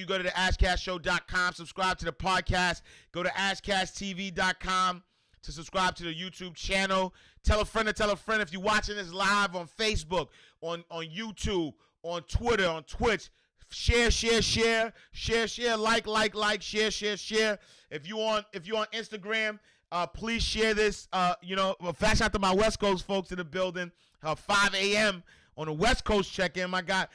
go to the ashcastshow.com, subscribe to the podcast. Go to ashcasttv.com to subscribe to the YouTube channel. Tell a friend to tell a friend if you're watching this live on Facebook, on YouTube, on Twitter, on Twitch. Share, like, share. If you're on Instagram, please share this. Flash out to my West Coast folks in the building. 5 a.m. on the West Coast check-in. My guy,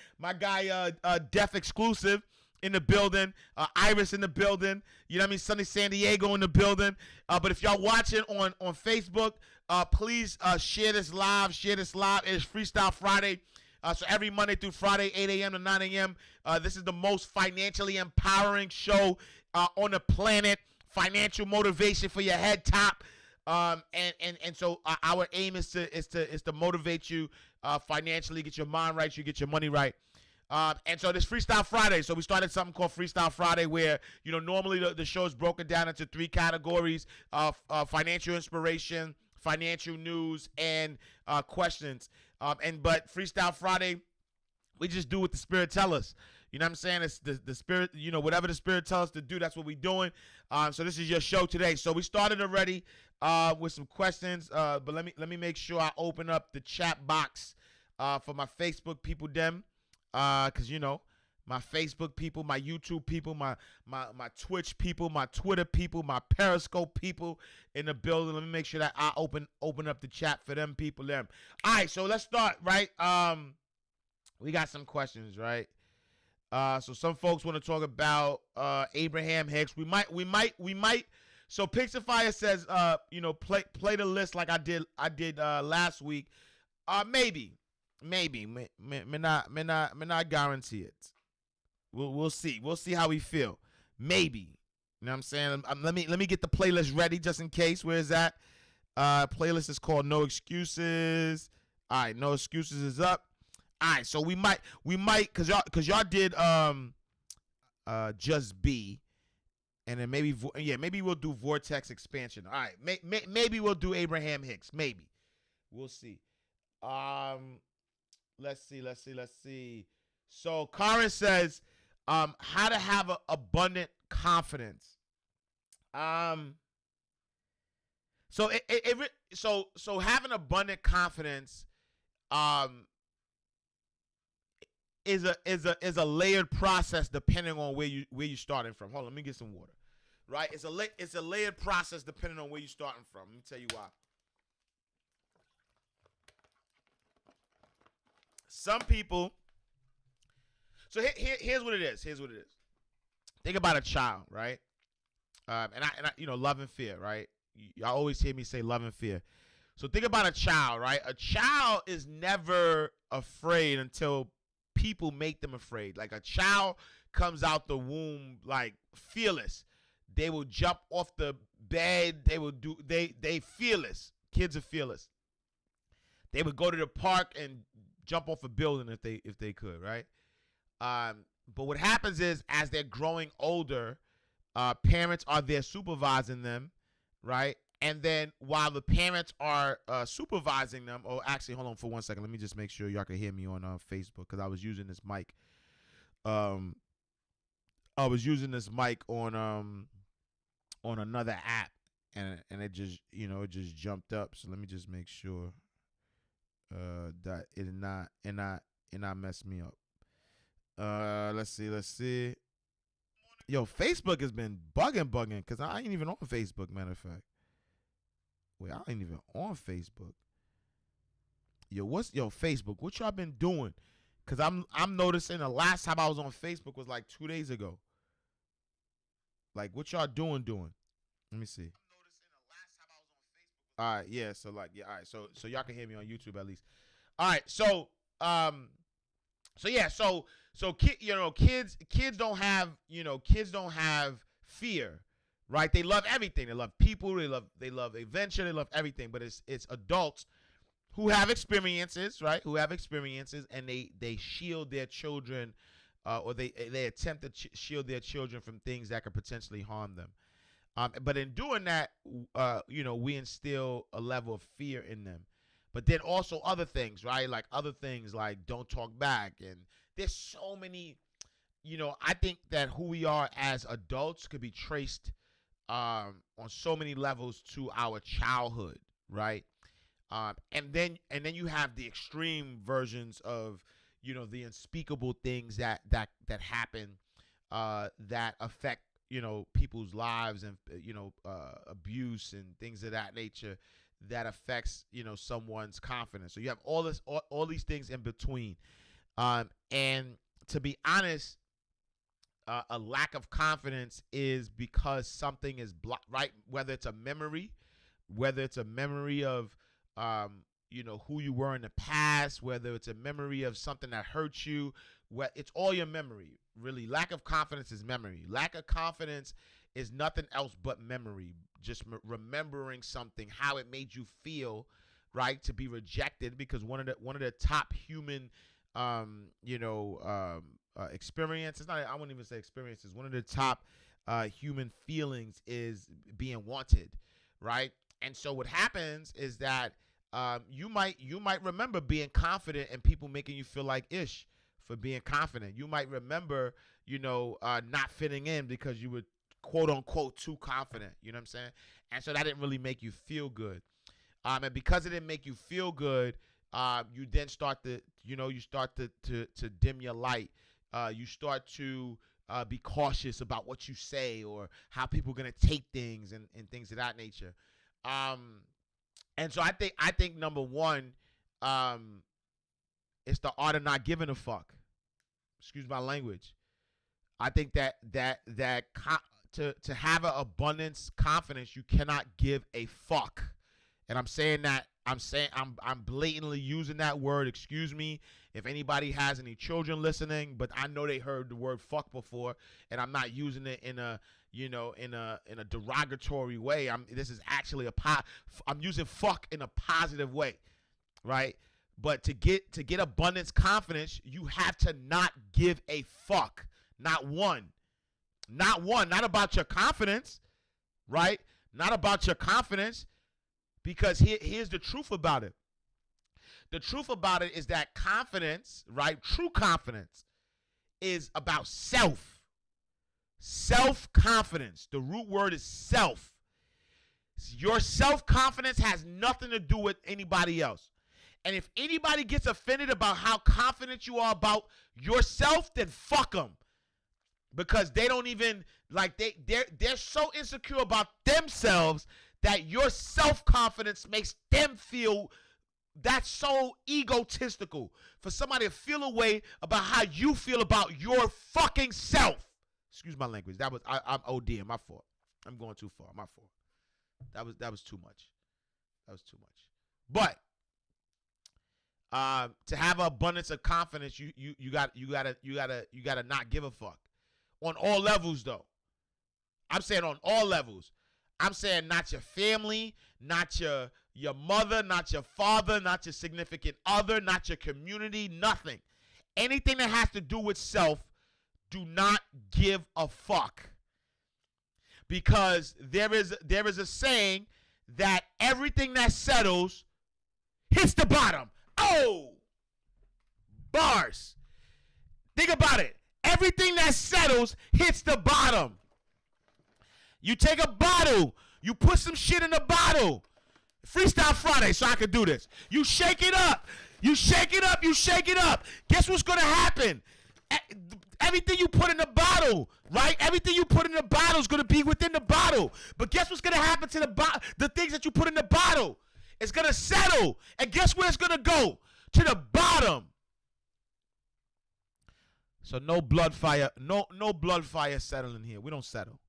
Def Exclusive in the building. Iris in the building. You know what I mean? Sunny San Diego in the building. But if y'all watching on Facebook, please share this live. It is Freestyle Friday. So every Monday through Friday, 8 a.m. to 9 a.m., this is the most financially empowering show on the planet. Financial motivation for your head top. And so our aim is to motivate you financially, get your mind right, you get your money right. And so this Freestyle Friday. So we started something called Freestyle Friday where, normally the show is broken down into 3 categories of financial inspiration, financial news, and questions. But Freestyle Friday, we just do what the Spirit tell us. You know what I'm saying? It's the Spirit, whatever the Spirit tells us to do, that's what we're doing. So this is your show today. So we started already with some questions, but let me make sure I open up the chat box for my Facebook people, them. Because, my Facebook people, my YouTube people, my Twitch people, my Twitter people, my Periscope people in the building. Let me make sure that I open up the chat for them people, them. All right, so let's start, right? We got some questions, right? So some folks want to talk about Abraham Hicks. We might. So Pixify says, play the list like I did last week. Maybe. Me not guarantee it. We'll see. We'll see how we feel. Maybe. You know what I'm saying? Let me get the playlist ready just in case. Where is that? Playlist is called No Excuses. All right, No Excuses is up. All right, so we might cause y'all did Just Be, and then maybe we'll do Vortex Expansion. All right, maybe we'll do Abraham Hicks. Maybe we'll see. Let's see. So Karen says, how to have abundant confidence. So so having abundant confidence, is a layered process depending on where you're starting from. Hold on, let me get some water. Right? It's a layered process depending on where you're starting from. Let me tell you why. Some people. So here's what it is. Think about a child, right? And I love and fear, right? Y'all always hear me say love and fear. So think about a child, right? A child is never afraid until people make them afraid. Like a child comes out the womb like fearless. They will jump off the bed. They fearless. Kids are fearless. They would go to the park and jump off a building if they could, right? But what happens is as they're growing older, parents are there supervising them, right? And then while the parents are supervising them, actually, hold on for 1 second. Let me just make sure y'all can hear me on Facebook because I was using this mic. I was using this mic on another app, and it just it just jumped up. So let me just make sure that it not mess me up. Let's see. Yo, Facebook has been bugging because I ain't even on Facebook, matter of fact. Wait, I ain't even on Facebook. Yo, Facebook, what y'all been doing? Because I'm noticing the last time I was on Facebook was like 2 days ago. Like, what y'all doing? Let me see. All right, yeah, so all right, so y'all can hear me on YouTube at least. All right, so kids don't have fear, right? They love everything. They love people. They love adventure. They love everything. But it's adults who have experiences, right? Who have experiences, and they shield their children, or they attempt to shield their children from things that could potentially harm them. But in doing that, we instill a level of fear in them. But then also other things, right? Like other things like don't talk back. And there's so many I think that who we are as adults could be traced on so many levels to our childhood, right? And then you have the extreme versions of the unspeakable things that happen that affect people's lives, and abuse and things of that nature that affects someone's confidence. So you have all these things in between, and to be honest, a lack of confidence is because something is blocked, right? Whether it's a memory, of who you were in the past, whether it's a memory of something that hurt you, it's all your memory. Really, lack of confidence is memory. Lack of confidence is nothing else but memory. Just remembering something, how it made you feel, right? To be rejected, because one of the top human, experiences. I wouldn't even say experiences. One of the top human feelings is being wanted, right? And so what happens is that you might remember being confident and people making you feel like ish for being confident. You might remember, not fitting in because you were quote unquote too confident. You know what I'm saying? And so that didn't really make you feel good. And because it didn't make you feel good, you then start to dim your light. You start to be cautious about what you say or how people are gonna take things and things of that nature. And so I think number one, it's the art of not giving a fuck. Excuse my language. I think that to have an abundance confidence, you cannot give a fuck. And I'm blatantly using that word. Excuse me if anybody has any children listening, but I know they heard the word fuck before, and I'm not using it in a derogatory way. This is actually I'm using fuck in a positive way, right? But to get abundance confidence, you have to not give a fuck. Not one. Not about your confidence, right? Not about your confidence, because here's the truth about it. The truth about it is that confidence, right? True confidence is about self. Self-confidence. The root word is self. Your self-confidence has nothing to do with anybody else. And if anybody gets offended about how confident you are about yourself, then fuck them. Because they don't even, they're so insecure about themselves that your self-confidence makes them feel that's so egotistical. For somebody to feel a way about how you feel about your fucking self. Excuse my language. I'm ODing. My fault. I'm going too far. My fault. That was too much. But to have an abundance of confidence, you gotta not give a fuck. On all levels, though. I'm saying on all levels. I'm saying not your family, not your mother, not your father, not your significant other, not your community, nothing. Anything that has to do with self, do not give a fuck. Because there is a saying that everything that settles hits the bottom. Oh! Bars. Think about it. Everything that settles hits the bottom. You take a bottle, you put some shit in the bottle. Freestyle Friday, so I can do this. You shake it up. You shake it up. You shake it up. Guess what's going to happen? Everything you put in the bottle, right? Everything you put in the bottle is going to be within the bottle. But guess what's going to happen to the things that you put in the bottle? It's going to settle. And guess where it's going to go? To the bottom. So no blood fire settling here. We don't settle.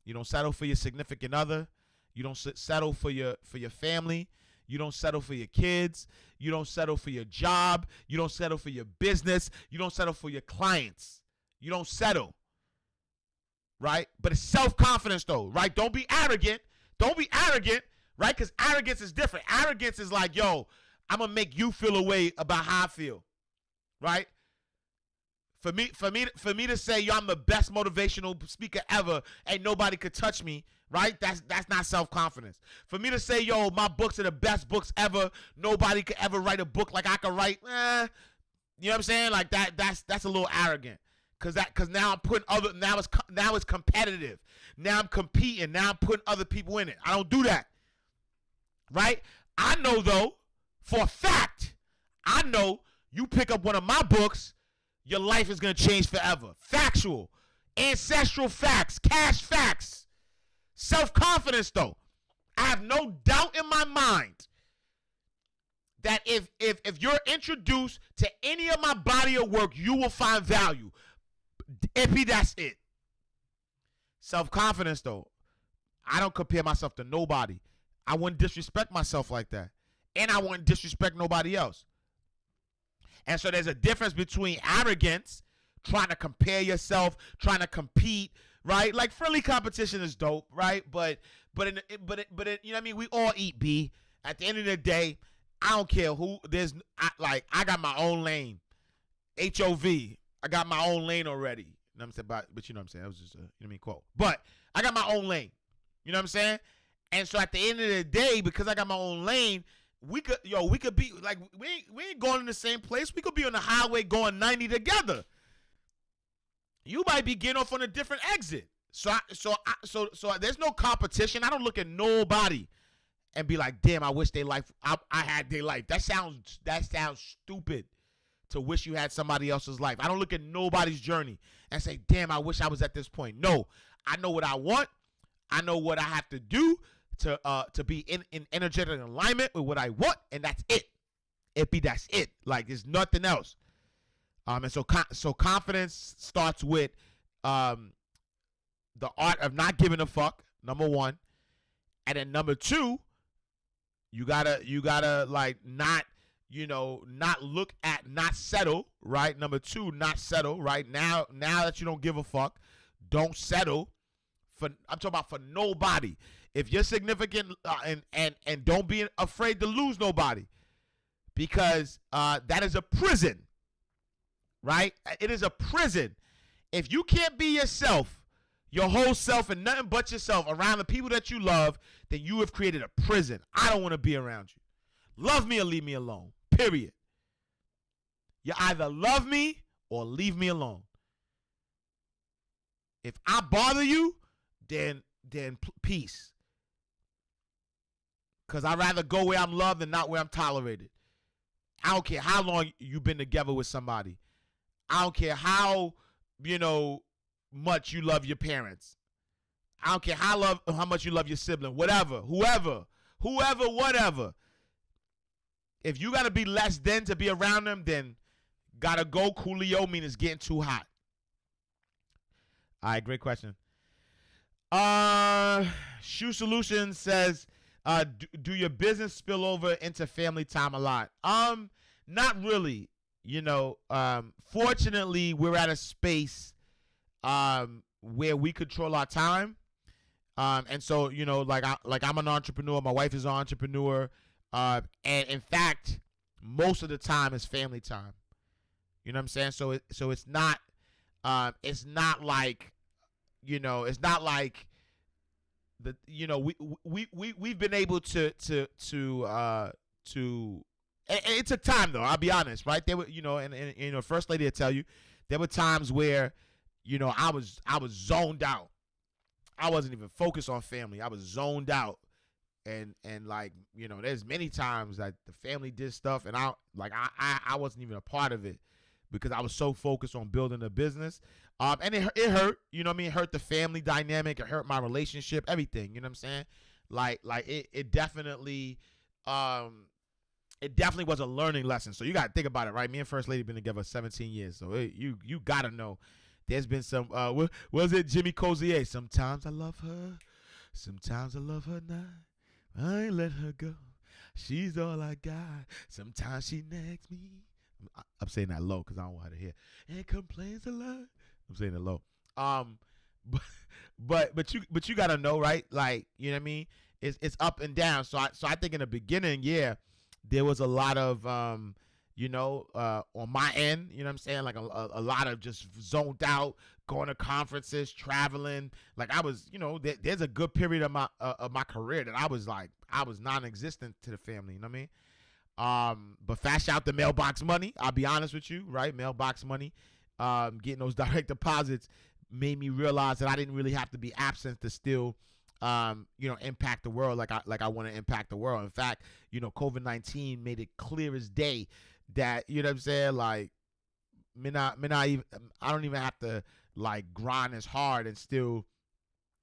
You don't settle for your significant other. You don't settle for your family. You don't settle for your kids. You don't settle for your job. You don't settle for your business. You don't settle for your clients. You don't settle. Right? But it's self-confidence though, right? Don't be arrogant. Don't be arrogant, right? Because arrogance is different. Arrogance is like, yo, I'm going to make you feel a way about how I feel. Right? For me to say, yo, I'm the best motivational speaker ever, ain't nobody could touch me, right? That's not self-confidence. For me to say, yo, my books are the best books ever, nobody could ever write a book like I could write, you know what I'm saying? Like that's a little arrogant. Cause now I'm putting other, now it's competitive. Now I'm competing. Now I'm putting other people in it. I don't do that. Right? I know though, for a fact, I know you pick up one of my books, your life is gonna change forever. Factual, ancestral facts, cash facts, self-confidence though. I have no doubt in my mind that if you're introduced to any of my body of work, you will find value. That's it. Self-confidence though, I don't compare myself to nobody. I wouldn't disrespect myself like that, and I wouldn't disrespect nobody else. And so there's a difference between arrogance, trying to compare yourself, trying to compete, right? Like friendly competition is dope, right? But you know what I mean? We all eat B. At the end of the day, I don't care who. I got my own lane. HOV. I got my own lane already. You know what I'm saying? But you know what I'm saying? That was just a, you know what I mean, quote. But I got my own lane. You know what I'm saying? And so at the end of the day, because I got my own lane, we could be like, we ain't going in the same place. We could be on the highway going 90 together. You might be getting off on a different exit. So there's no competition. I don't look at nobody and be like, damn, I wish I had their life. That sounds stupid to wish you had somebody else's life. I don't look at nobody's journey and say, damn, I wish I was at this point. No, I know what I want. I know what I have to do to be in energetic alignment with what I want, and that's it. That's it. Like, there's nothing else. And so confidence starts with the art of not giving a fuck, number one. And then number two, you gotta like not settle, right? Number two, not settle, right? Now that you don't give a fuck, don't settle I'm talking about for nobody. If you're significant, and don't be afraid to lose nobody, because that is a prison, right? It is a prison. If you can't be yourself, your whole self and nothing but yourself around the people that you love, then you have created a prison. I don't want to be around you. Love me or leave me alone, period. You either love me or leave me alone. If I bother you, then peace. Because I'd rather go where I'm loved than not where I'm tolerated. I don't care how long you've been together with somebody. I don't care how, much you love your parents. I don't care how much you love your sibling, whatever, whoever, whatever. If you got to be less than to be around them, then gotta go. Coolio mean it's getting too hot. All right, great question. Shoe Solutions says, do your business spill over into family time a lot? Not really. Fortunately, we're at a space where we control our time. And so, I'm an entrepreneur. My wife is an entrepreneur. And in fact, most of the time is family time. You know what I'm saying? So it's not like, it's not like we've been able to it took time though. I'll be honest, right? There were, and First Lady will tell you, there were times where, I was zoned out. I wasn't even focused on family. I was zoned out. And like, there's many times that the family did stuff and I wasn't even a part of it because I was so focused on building a business. And it hurt, it hurt the family dynamic. It hurt my relationship, everything, you know what I'm saying? Like it definitely was a learning lesson. So you got to think about it, right? Me and First Lady been together 17 years. So you got to know there's been some, what was it, Jimmy Cozier? Sometimes I love her. Sometimes I love her not. I ain't let her go. She's all I got. Sometimes she nags me. I'm saying that low because I don't want her to hear. And complains a lot. I'm saying it low. But you gotta know, right? Like, you know what I mean? It's up and down. So I think in the beginning, yeah, there was a lot of on my end, you know what I'm saying? Like a lot of just zoned out, going to conferences, traveling. Like I was, there's a good period of my career that I was non-existent to the family, you know what I mean? But fast out the mailbox money, I'll be honest with you, right? Mailbox money getting those direct deposits made me realize that I didn't really have to be absent to still, impact the world like I want to impact the world. In fact, COVID-19 made it clear as day that, you know what I'm saying, like, I don't even have to like grind as hard and still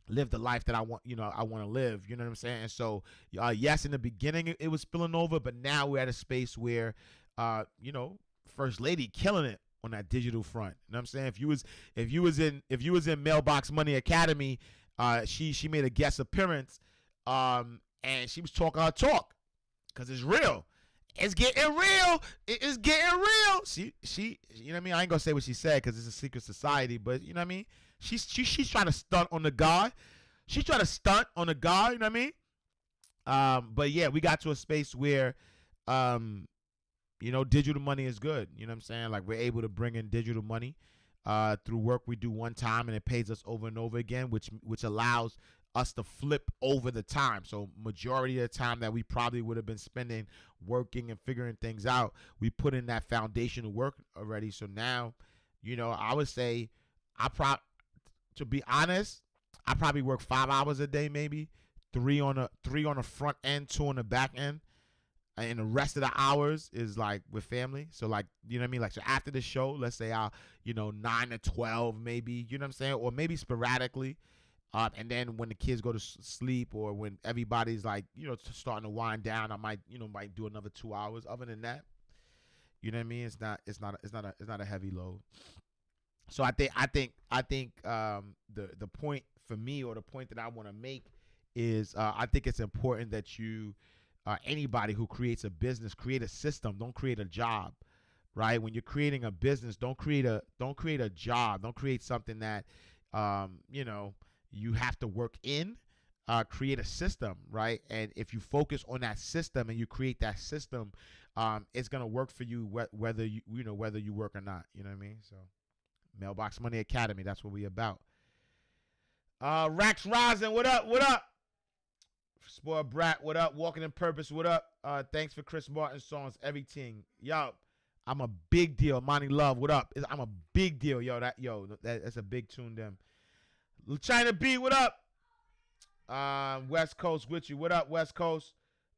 live the life that I want, I want to live, you know what I'm saying? And so, yes, in the beginning it was spilling over, but now we're at a space where, First Lady killing it on that digital front. You know what I'm saying? If you was in Mailbox Money Academy, she made a guest appearance, and she was talking her talk, because it's real. It's getting real. It's getting real. She, you know what I mean? I ain't gonna say what she said because it's a secret society, but you know what I mean? She's trying to stunt on the guy. She's trying to stunt on the guy, you know what I mean? But yeah, we got to a space where, digital money is good. You know what I'm saying? Like, we're able to bring in digital money through work we do one time, and it pays us over and over again, which allows us to flip over the time. So majority of the time that we probably would have been spending working and figuring things out, we put in that foundation of work already. So now, I would say to be honest, I probably work 5 hours a day, maybe three on the front end, 2 on the back end. And the rest of the hours is like with family. So like, you know what I mean? Like, so after the show, let's say I'll, 9 to 12 maybe, you know what I'm saying? Or maybe sporadically. And then when the kids go to sleep, or when everybody's like, starting to wind down, I might do another 2 hours. Other than that, you know what I mean? It's not a heavy load. So I think the point for me, or the point that I want to make is, I think it's important that you, anybody who creates a business, create a system. Don't create a job, right? When you're creating a business, don't create a job. Don't create something that, you have to work in. Create a system, right? And if you focus on that system and you create that system, it's gonna work for you whether you work or not. You know what I mean? So, Mailbox Money Academy, that's what we about. Rax Rising, what up? What up? Spoiled Brat, what up? Walking in Purpose, what up? Thanks for Chris Martin's songs, everything. Yo, I'm a big deal. Monty Love, what up? I'm a big deal, that's a big tune, them. China B, what up? West Coast with you. What up, West Coast?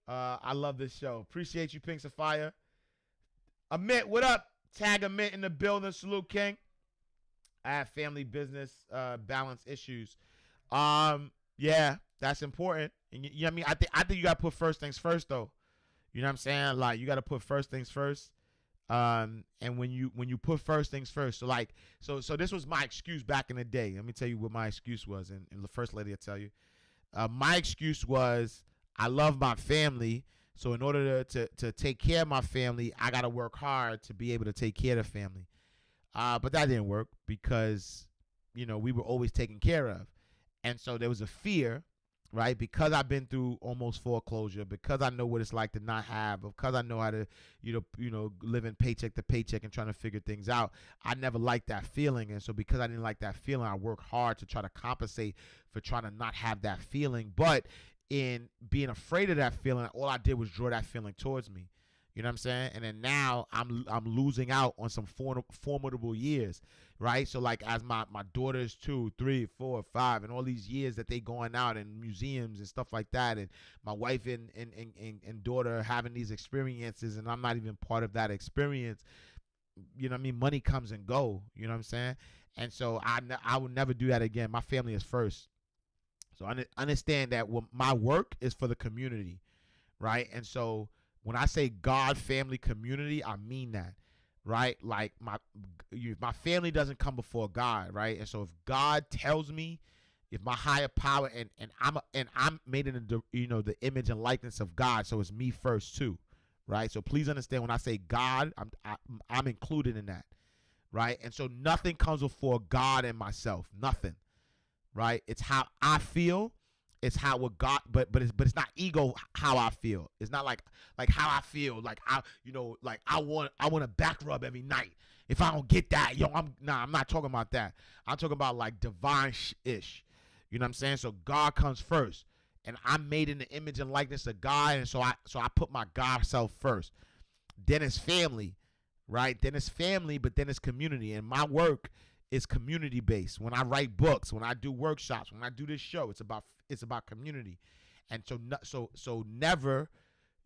I love this show. Appreciate you, Pinks of Fire. Amit, what up? Tag Amit in the building. Salute, King. I have family business balance issues. Yeah, that's important. And you know what I mean? I think you gotta put first things first, though. You know what I'm saying? Like, you gotta put first things first. And when you put first things first, so this was my excuse back in the day. Let me tell you what my excuse was, and the First Lady will tell you. My excuse was, I love my family, so in order to take care of my family, I gotta work hard to be able to take care of the family. But that didn't work because, we were always taken care of, and so there was a fear. Right, because I've been through almost foreclosure, because I know what it's like to not have, because I know how to, living paycheck to paycheck and trying to figure things out. I never liked that feeling, and so because I didn't like that feeling, I worked hard to try to compensate for trying to not have that feeling. But in being afraid of that feeling, all I did was draw that feeling towards me. You know what I'm saying? And then now I'm losing out on some formidable years, right? So like, as my daughters 2, 3, 4, 5, and all these years that they going out in museums and stuff like that, and my wife and daughter having these experiences, and I'm not even part of that experience. You know what I mean? Money comes and go. You know what I'm saying? And so I will never do that again. My family is first. So I understand that my work is for the community, right? And so when I say God, family, community, I mean that, right? Like, my family doesn't come before God, right? And so if God tells me, if my higher power, and I'm made in the image and likeness of God, so it's me first too, right? So please understand, when I say God, I'm included in that, right? And so nothing comes before God and myself, nothing, right? It's how I feel. It's how what God, but it's not ego how I feel. It's not like how I feel. Like, I want a back rub every night. If I don't get that, I'm not talking about that. I'm talking about like divine-ish. You know what I'm saying? So God comes first, and I'm made in the image and likeness of God, and so I put my God self first. Then it's family, right? Then it's family, but then it's community. And my work is community based. When I write books, when I do workshops, when I do this show, it's about community. And so never,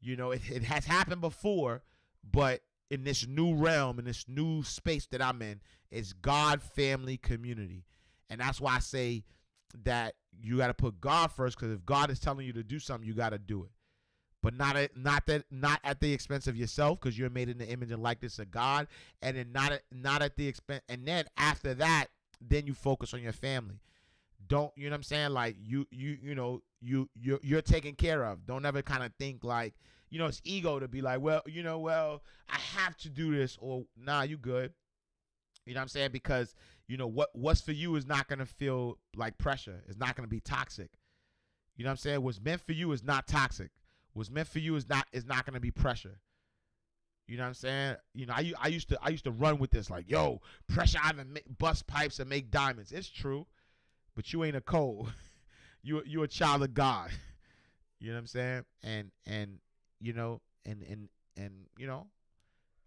it has happened before, but in this new realm, in this new space that I'm in, it's God, family, community. And that's why I say that you got to put God first, because if God is telling you to do something, you got to do it. But not at the expense of yourself, because you're made in the image and likeness of God, and then not at the expense. And then after that, then you focus on your family. Don't, you know what I'm saying? Like you're taken care of. Don't ever kind of think like, it's ego to be like, well, I have to do this, or nah, you good. You know what I'm saying? Because what's for you is not gonna feel like pressure. It's not gonna be toxic. You know what I'm saying? What's meant for you is not toxic. What's meant for you is not going to be pressure. You know what I'm saying? I used to run with this like, yo, pressure either bust pipes and make diamonds. It's true, but you ain't a Cole. you a child of God. You know what I'm saying? And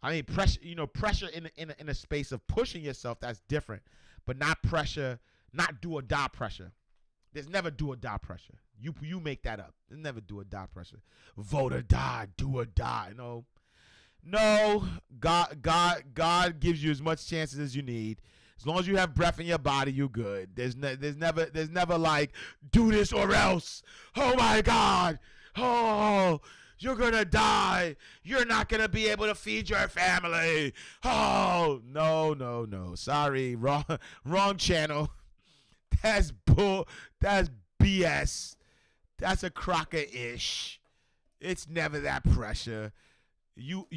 I mean, pressure in a space of pushing yourself, that's different, but not pressure, not do or die pressure. There's never do or die pressure. You make that up. There's never do or die pressure. Vote or die, do or die. No. God gives you as much chances as you need. As long as you have breath in your body, you're good. There's never like, do this or else. Oh my God. Oh, you're gonna die. You're not gonna be able to feed your family. Oh, no. Sorry, wrong channel. That's bull. That's BS. That's a crocker-ish. It's never that pressure. You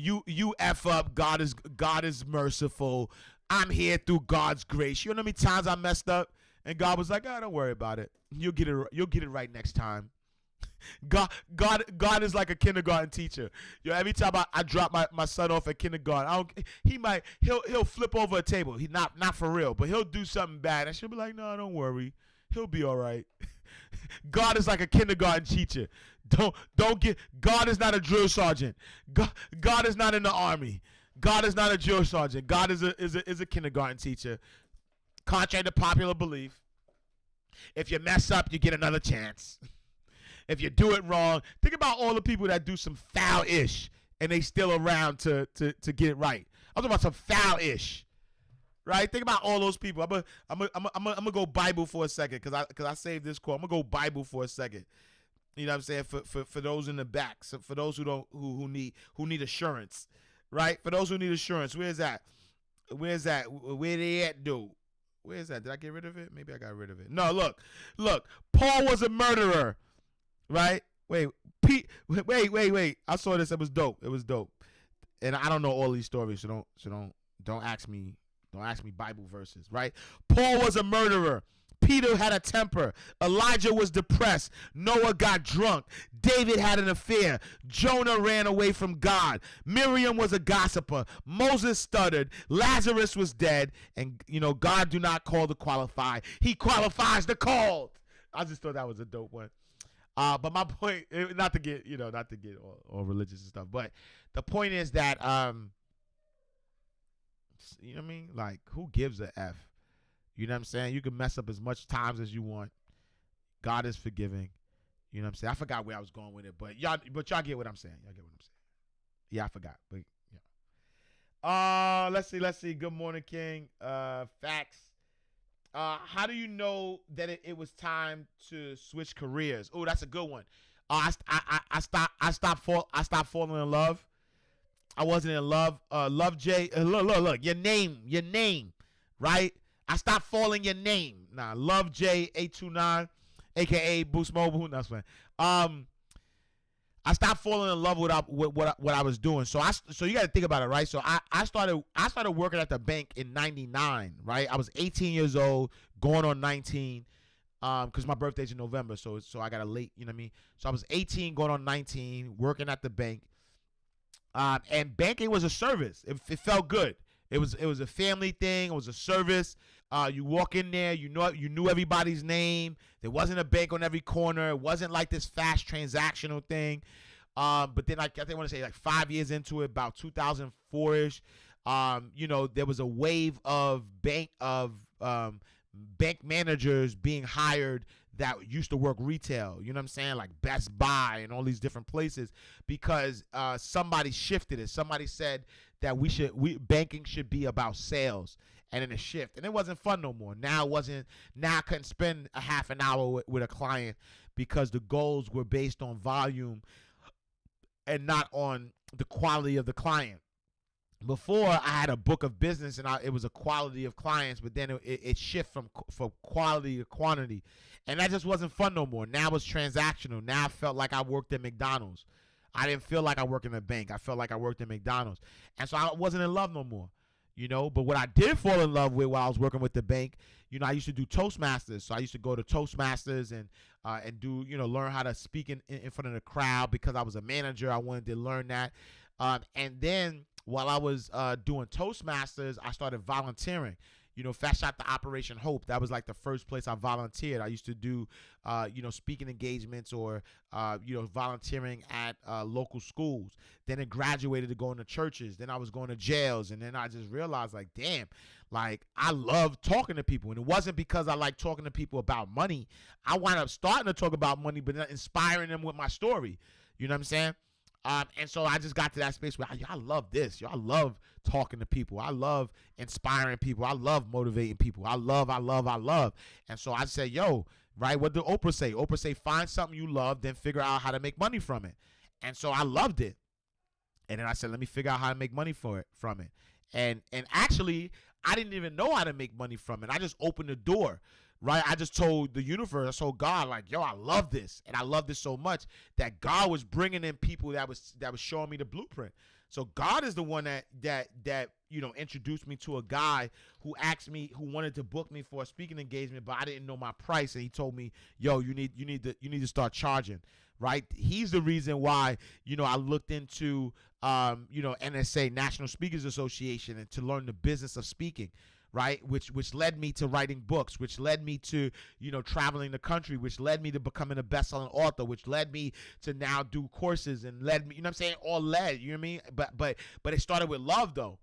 F up. God is merciful. I'm here through God's grace. You know how many times I messed up and God was like, don't worry about it. You'll get it right next time. God is like a kindergarten teacher. Every time I drop my son off at kindergarten, he'll flip over a table. He not for real, but he'll do something bad. I should be like, no, don't worry. He'll be all right. God is like a kindergarten teacher. God is not a drill sergeant. God is not in the army. God is not a drill sergeant. God is a kindergarten teacher. Contrary to popular belief, if you mess up, you get another chance. If you do it wrong, think about all the people that do some foul-ish and they still around to get it right. I'm talking about some foul-ish, right? Think about all those people. I'm gonna go Bible for a second because I saved this quote. I'm gonna go Bible for a second. You know what I'm saying? For those in the back, so for those who need assurance, right? For those who need assurance, where's that? Where they at, dude? Where is that? Did I get rid of it? Maybe I got rid of it. No, look. Paul was a murderer. Right? Wait. I saw this. It was dope. And I don't know all these stories, so don't ask me Bible verses, right? Paul was a murderer. Peter had a temper. Elijah was depressed. Noah got drunk. David had an affair. Jonah ran away from God. Miriam was a gossiper. Moses stuttered. Lazarus was dead. And God do not call the qualified. He qualifies the called. I just thought that was a dope one. But my point, not to get all religious and stuff, but the point is that, you know what I mean? Like, who gives a F? You know what I'm saying? You can mess up as much times as you want. God is forgiving. You know what I'm saying? I forgot where I was going with it, but y'all get what I'm saying. Yeah, I forgot, but yeah. Let's see. Good morning, King. Facts. How do you know that it was time to switch careers? Oh, that's a good one. I stopped falling in love. I wasn't in love. Love J. Look. Your name, right? I stopped falling your name. Nah, Love J 829, aka Boost Mobile. That's fine. I stopped falling in love with what I was doing. So you got to think about it, right? So I started working at the bank in '99, right? I was 18 years old, going on 19, because my birthday's in November. So I got a late, you know what I mean? So I was 18, going on 19, working at the bank. And banking was a service. It felt good. It was a family thing. It was a service. You walk in there, you knew everybody's name. There wasn't a bank on every corner. It wasn't like this fast transactional thing. But then I want to say like 5 years into it, about 2004-ish, there was a wave of bank managers being hired that used to work retail, you know what I'm saying, like Best Buy and all these different places, because somebody shifted it. Somebody said that banking should be about sales, and then a shift, and it wasn't fun no more. Now I couldn't spend a half an hour with a client because the goals were based on volume and not on the quality of the client. Before, I had a book of business and it was a quality of clients, but then it shift from quality to quantity, and that just wasn't fun no more. Now it's transactional. Now I felt like I worked at McDonald's. I didn't feel like I worked in a bank. I felt like I worked at McDonald's, and so I wasn't in love no more. But what I did fall in love with while I was working with the bank, I used to do Toastmasters. So I used to go to Toastmasters and do, learn how to speak in front of the crowd because I was a manager. I wanted to learn that. And then while I was doing Toastmasters, I started volunteering. Fast Shot to Operation Hope. That was like the first place I volunteered. I used to do, speaking engagements or, volunteering at local schools. Then it graduated to going to churches. Then I was going to jails. And then I just realized, like, damn, like, I love talking to people. And it wasn't because I like talking to people about money. I wound up starting to talk about money, but then inspiring them with my story. You know what I'm saying? And so I just got to that space where I love this. I love talking to people. I love inspiring people. I love motivating people. I love. And so I said, right, what did Oprah say? Oprah say, find something you love, then figure out how to make money from it. And so I loved it. And then I said, let me figure out how to make money from it. And actually, I didn't even know how to make money from it. I just opened the door. Right, I just told the universe, I told God, like, I love this, and I love this so much that God was bringing in people that was showing me the blueprint. So God is the one that introduced me to a guy who wanted to book me for a speaking engagement, but I didn't know my price, and he told me, you need to start charging. Right, he's the reason why I looked into NSA, National Speakers Association, and to learn the business of speaking. Right, which led me to writing books, which led me to traveling the country, which led me to becoming a best-selling author, which led me to now do courses, and led me, all led, you know what I mean? But it started with love, though,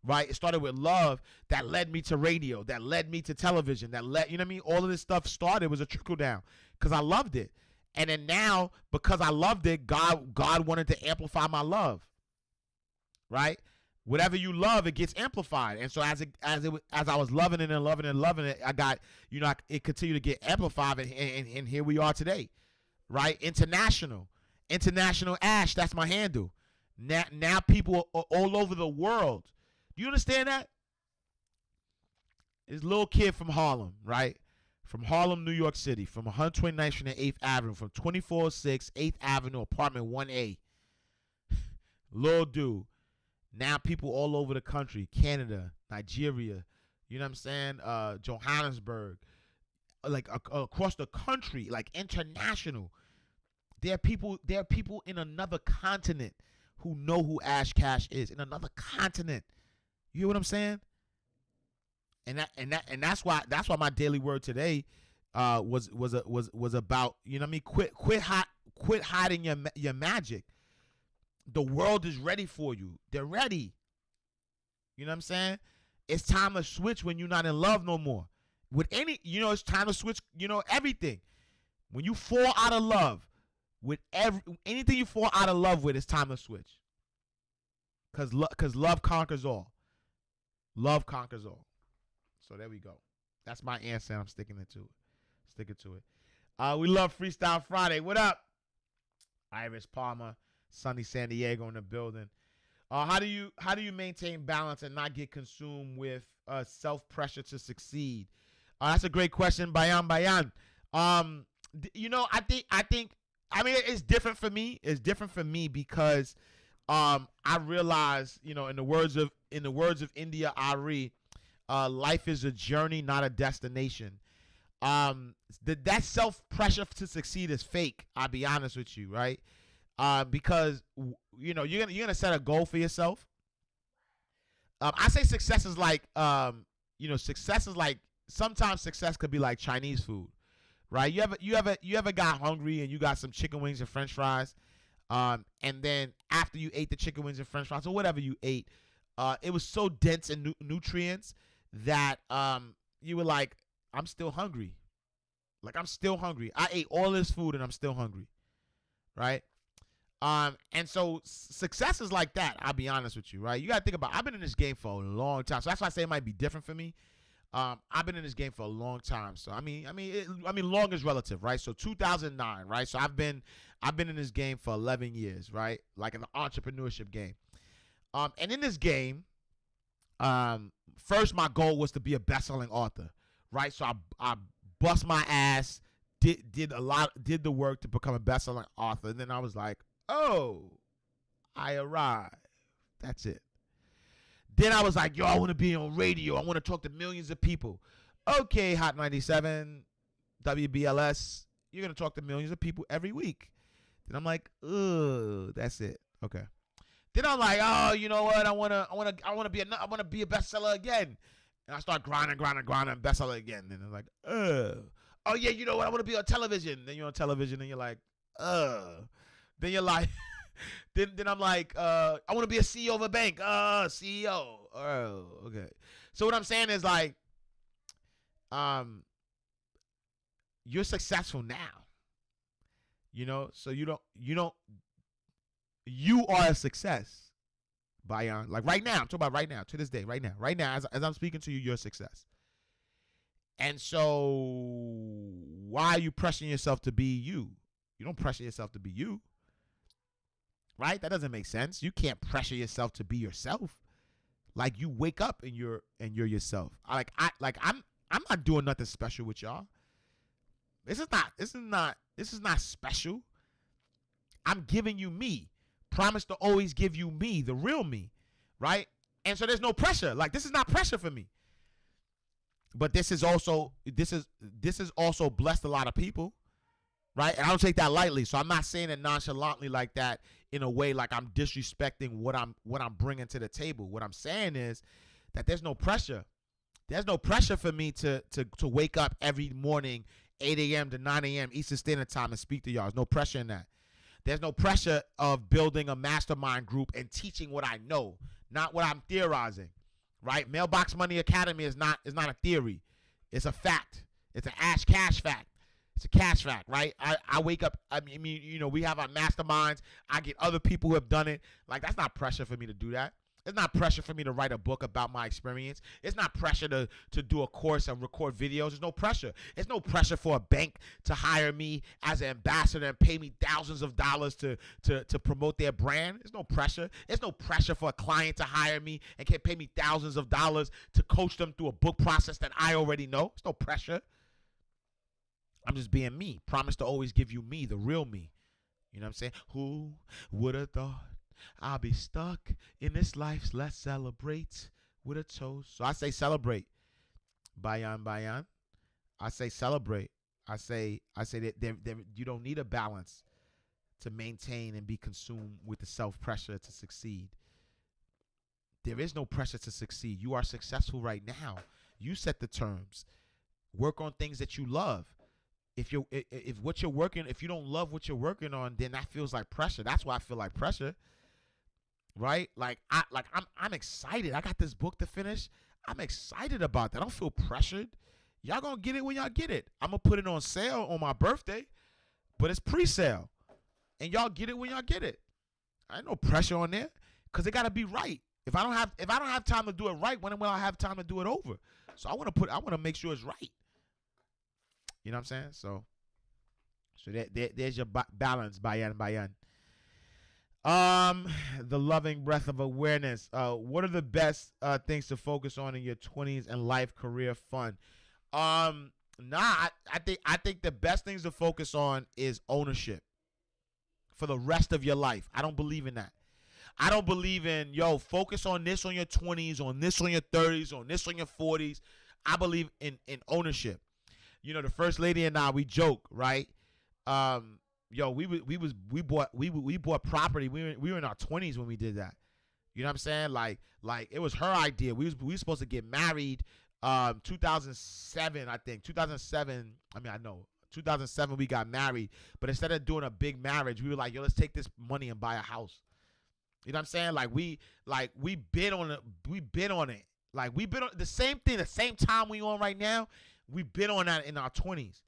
right? It started with love that led me to radio, that led me to television, that led, all of this stuff started was a trickle down because I loved it, and then now because I loved it, God wanted to amplify my love, right? Whatever you love, it gets amplified. And so as I was loving it and loving it and loving it, I got, it continued to get amplified, and here we are today, right? International Ash, that's my handle. Now people are all over the world. Do you understand that? This little kid from Harlem, right? From Harlem, New York City, from 129th Street and 8th Avenue, from 2406 8th Avenue, apartment 1A. Little dude. Now people all over the country, Canada, Nigeria, you know what I'm saying? Johannesburg, like across the country, like international. There are people in another continent who know who Ash Cash is, in another continent. You hear what I'm saying? And that's why my daily word today was about, quit hiding your magic. The world is ready for you. They're ready. You know what I'm saying? It's time to switch when you're not in love no more. With it's time to switch, everything. When you fall out of love, with anything you fall out of love with, it's time to switch. Because love conquers all. Love conquers all. So there we go. That's my answer, and I'm sticking to it. We love Freestyle Friday. What up? Iris Palmer. Sunny San Diego in the building. How do you maintain balance and not get consumed with self pressure to succeed? That's a great question, Bayan. I think it's different for me. It's different for me because I realize, in the words of India Ari, life is a journey, not a destination. That self pressure to succeed is fake. I'll be honest with you, right? Because you're gonna set a goal for yourself. I say success is like sometimes success could be like Chinese food, right? You ever got hungry and you got some chicken wings and French fries, and then after you ate the chicken wings and French fries or whatever you ate, It was so dense in nutrients that you were like, I'm still hungry. Like, I'm still hungry. I ate all this food and I'm still hungry, right? And so success is like that. I'll be honest with you, right? You got to think about, I've been in this game for a long time. So that's why I say it might be different for me. I've been in this game for a long time. So I mean, long is relative, right? So 2009, right? So I've been in this game for 11 years, right? Like in the entrepreneurship game. And in this game, first my goal was to be a best-selling author, right? So I bust my ass, did the work to become a best-selling author, and then I was like, oh, I arrived. That's it. Then I was like, yo, I want to be on radio. I want to talk to millions of people. Okay, Hot 97, WBLS, you're going to talk to millions of people every week. Then I'm like, ugh, that's it. Okay. Then I'm like, oh, you know what? I want to be a bestseller again. And I start grinding, bestseller again. And I'm like, ugh. Oh yeah, you know what? I want to be on television. Then you're on television and you're like, ugh. Then you're like, then I'm like, I want to be a CEO of a bank. CEO. Oh, okay. So what I'm saying is like, you're successful now. You know, so you are a success. Bayan. Like right now, I'm talking about right now, to this day, right now, as I'm speaking to you, you're a success. And so why are you pressuring yourself to be you? You don't pressure yourself to be you. Right? That doesn't make sense. You pressure yourself to be yourself. Like you wake up and you're yourself. I'm not doing nothing special with y'all. This is not special. I'm giving you me. Promise to always give you me, the real me, right? And so there's no pressure. Like this is not pressure for me. But this is also blessed a lot of people, right? And I don't take that lightly. So I'm not saying it nonchalantly like that in a way like I'm disrespecting what I'm bringing to the table. What I'm saying is that there's no pressure. There's no pressure for me to wake up every morning 8 a.m. to 9 a.m. Eastern Standard Time and speak to y'all. There's no pressure in that. There's no pressure of building a mastermind group and teaching what I know, not what I'm theorizing, right? Mailbox Money Academy is not a theory. It's a fact. It's an cash fact. It's a cash fact, right? I wake up, I mean, you know, we have our masterminds. I get other people who have done it. Like, that's not pressure for me to do that. It's not pressure for me to write a book about my experience. It's not pressure to do a course and record videos. There's no pressure. It's no pressure for a bank to hire me as an ambassador and pay me thousands of dollars to promote their brand. There's no pressure. There's no pressure for a client to hire me and can pay me thousands of dollars to coach them through a book process that I already know. There's no pressure. I'm just being me. Promise to always give you me, the real me. You know what I'm saying? Who would have thought I'll be stuck in this life? Let's celebrate with a toast. So I say celebrate. Bayan. I say celebrate. I say that you don't need a balance to maintain and be consumed with the self-pressure to succeed. There is no pressure to succeed. You are successful right now. You set the terms. Work on things that you love. If you don't love what you're working on, then that feels like pressure. That's why I feel like pressure. Right? I'm excited. I got this book to finish. I'm excited about that. I don't feel pressured. Y'all gonna get it when y'all get it. I'm gonna put it on sale on my birthday, but it's pre-sale. And y'all get it when y'all get it. I ain't no pressure on there. Cause it gotta be right. If I don't have time to do it right, when will I have time to do it over? So I wanna make sure it's right. You know what I'm saying? So there's your balance, Bayan. The loving breath of awareness. What are the best things to focus on in your 20s and life, career, fun? I think the best things to focus on is ownership for the rest of your life. I don't believe in that. I don't believe in, focus on this on your 20s, on this on your 30s, on this on your 40s. I believe in ownership. You know, the first lady and I, we joke, right? We bought property. We were in our 20s when we did that. You know what I'm saying? Like it was her idea. We were supposed to get married 2007, I think. 2007, 2007 we got married, but instead of doing a big marriage, we were like, let's take this money and buy a house. You know what I'm saying? We been on it. We been on it. Like we been on the same thing, the same time we on right now. We been on that in our 20s,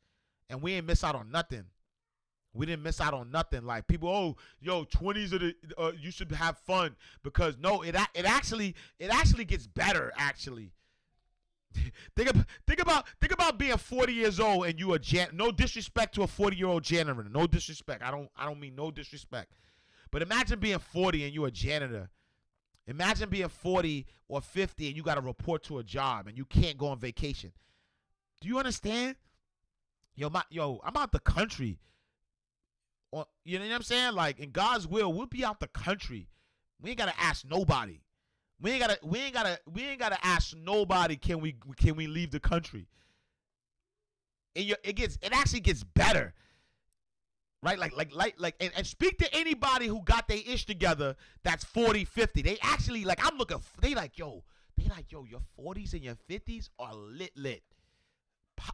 and we ain't miss out on nothing. We didn't miss out on nothing. Like people, 20s are the you should have fun because no, it actually gets better. Actually, think about being 40 years old and you no disrespect to a 40-year-old janitor. No disrespect. I don't mean no disrespect. But imagine being 40 and you're a janitor. Imagine being 40 or 50 and you got to report to a job and you can't go on vacation. Do you understand? I'm out the country. You know what I'm saying? Like in God's will, we'll be out the country. We ain't gotta ask nobody. We ain't gotta ask nobody. Can we leave the country? And it actually gets better, right? And speak to anybody who got their ish together. That's 40, 50. They actually they like your 40s and your 50s are lit.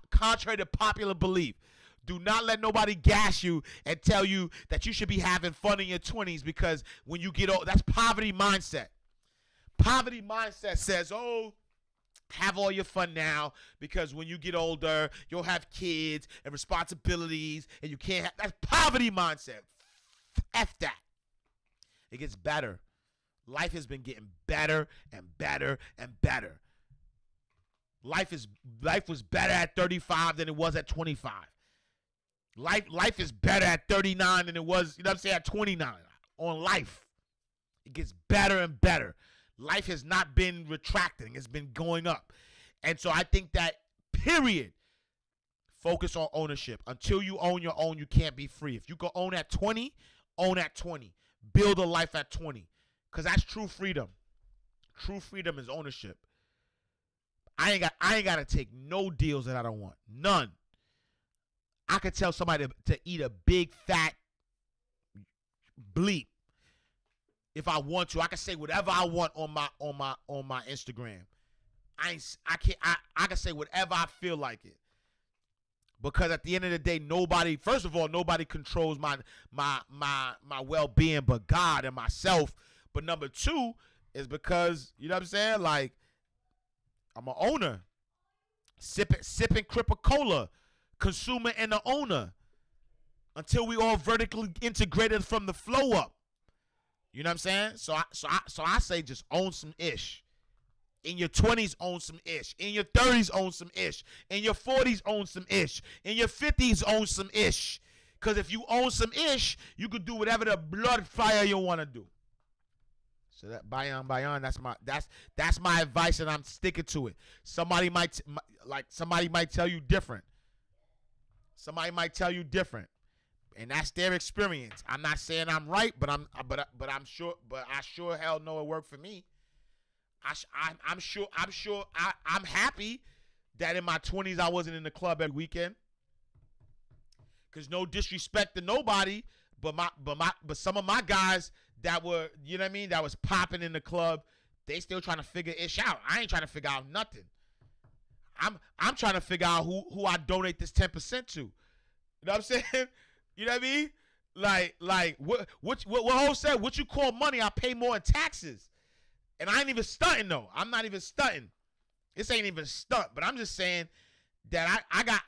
Contrary to popular belief. Do not let nobody gas you and tell you that you should be having fun in your 20s because when you get old, that's poverty mindset. Poverty mindset says, have all your fun now because when you get older, you'll have kids and responsibilities and you can't have. That's poverty mindset. F that. It gets better. Life has been getting better and better and better. Life was better at 35 than it was at 25. Life is better at 39 than it was, at 29 on life. It gets better and better. Life has not been retracting. It's been going up. And so I think that, period, focus on ownership. Until you own your own, you can't be free. If you can own at 20, own at 20. Build a life at 20. Because that's true freedom. True freedom is ownership. I ain't got to take no deals that I don't want. None. I could tell somebody to eat a big fat bleep if I want to. I can say whatever I want on my Instagram. I can say whatever I feel like it. Because at the end of the day, nobody controls my well-being but God and myself. But number two is because, you know what I'm saying? Like, I'm an owner. Sipping Cripa-Cola. Consumer and the owner until we all vertically integrated from the flow up. You know what I'm saying? So I say just own some ish. In your 20s, own some ish. In your 30s, own some ish. In your 40s, own some ish. In your 50s, own some ish. Because if you own some ish, you could do whatever the blood fire you want to do. So that bayan, that's my advice, and I'm sticking to it. Somebody might tell you different. Somebody might tell you different, and that's their experience. I'm not saying I'm right, but I sure hell know it worked for me. I'm happy that in my 20s I wasn't in the club every weekend. Cause no disrespect to nobody, but some of my guys that were, you know what I mean, that was popping in the club, they still trying to figure ish out. I ain't trying to figure out nothing. I'm trying to figure out who I donate this 10% to. You know what I'm saying? You know what I mean? Like what Ho said, what you call money, I pay more in taxes. And I ain't even stunting though. I'm not even stunting. This ain't even stunt, but I'm just saying that I got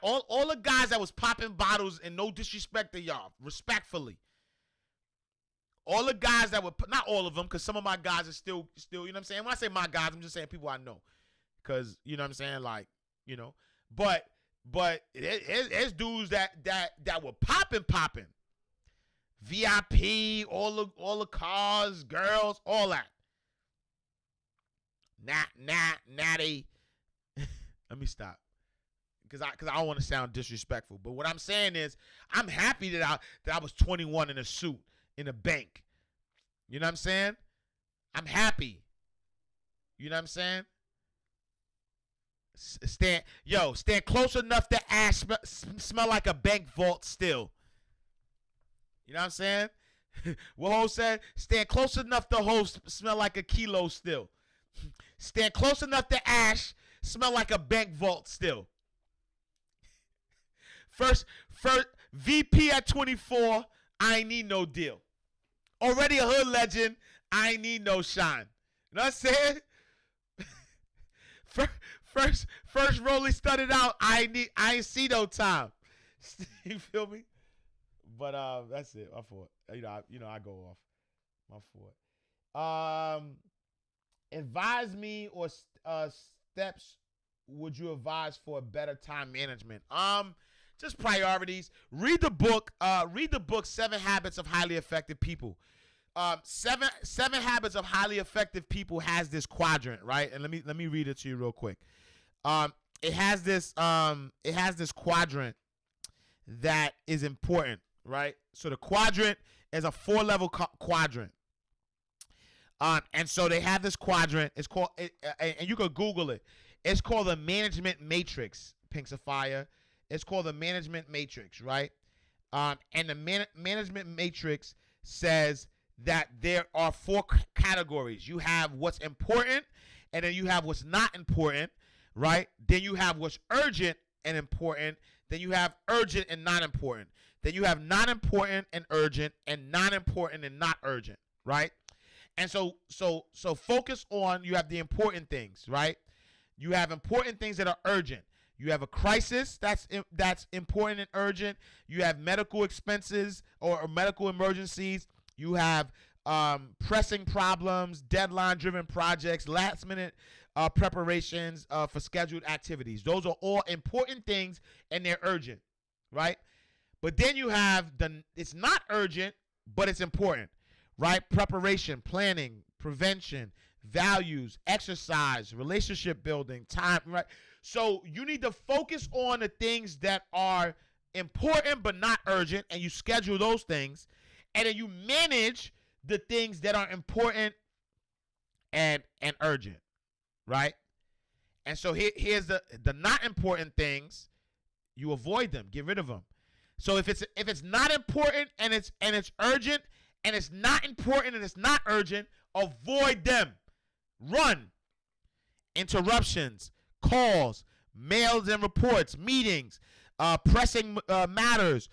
all the guys that was popping bottles, and no disrespect to y'all, respectfully. All the guys that were, not all of them, because some of my guys are still, you know what I'm saying? When I say my guys, I'm just saying people I know. Because, you know what I'm saying, like, you know. But there's dudes that were popping. VIP, all the cars, girls, all that. Natty. Let me stop. Because I don't want to sound disrespectful. But what I'm saying is, I'm happy that I was 21 in a suit in a bank. You know what I'm saying? I'm happy. You know what I'm saying? Stand close enough to ash smell like a bank vault still. You know what I'm saying? What Ho said, stand close enough to Ho smell like a kilo still. Stand close enough to ash smell like a bank vault still. First VP at 24, I ain't need no deal. Already a hood legend. I ain't need no shine. You know what I'm saying? First Rolly started out. I ain't see no time. You feel me? But that's it. My fault. I go off. My fault. Advise me or steps would you advise for a better time management? Just priorities. Read the book. Read the book 7 Habits of Highly Effective People. Seven Habits of Highly Effective People has this quadrant, right? And let me read it to you real quick. It has this quadrant that is important, right? So the quadrant is a 4-level quadrant. And so they have this quadrant. It's called, and you can Google it. It's called the management matrix, Pink Sapphire. It's called the management matrix, right? And the management matrix says that there are 4 categories. You have what's important, and then you have what's not important, right? Then you have what's urgent and important. Then you have urgent and not important. Then you have not important and urgent, and not important and not urgent, right? And so focus on, you have the important things, right? You have important things that are urgent. You have a crisis that's important and urgent. You have medical expenses or medical emergencies. You have pressing problems, deadline-driven projects, last-minute preparations for scheduled activities. Those are all important things, and they're urgent, right? But then you have it's not urgent, but it's important, right? Preparation, planning, prevention, values, exercise, relationship building, time, right? So you need to focus on the things that are important but not urgent, and you schedule those things, and then you manage the things that are important and urgent, right? And so here's the not important things, you avoid them, get rid of them. So if it's not important and it's urgent, and it's not important and it's not urgent, avoid them. Run. Interruptions, calls, mails and reports, meetings, pressing matters,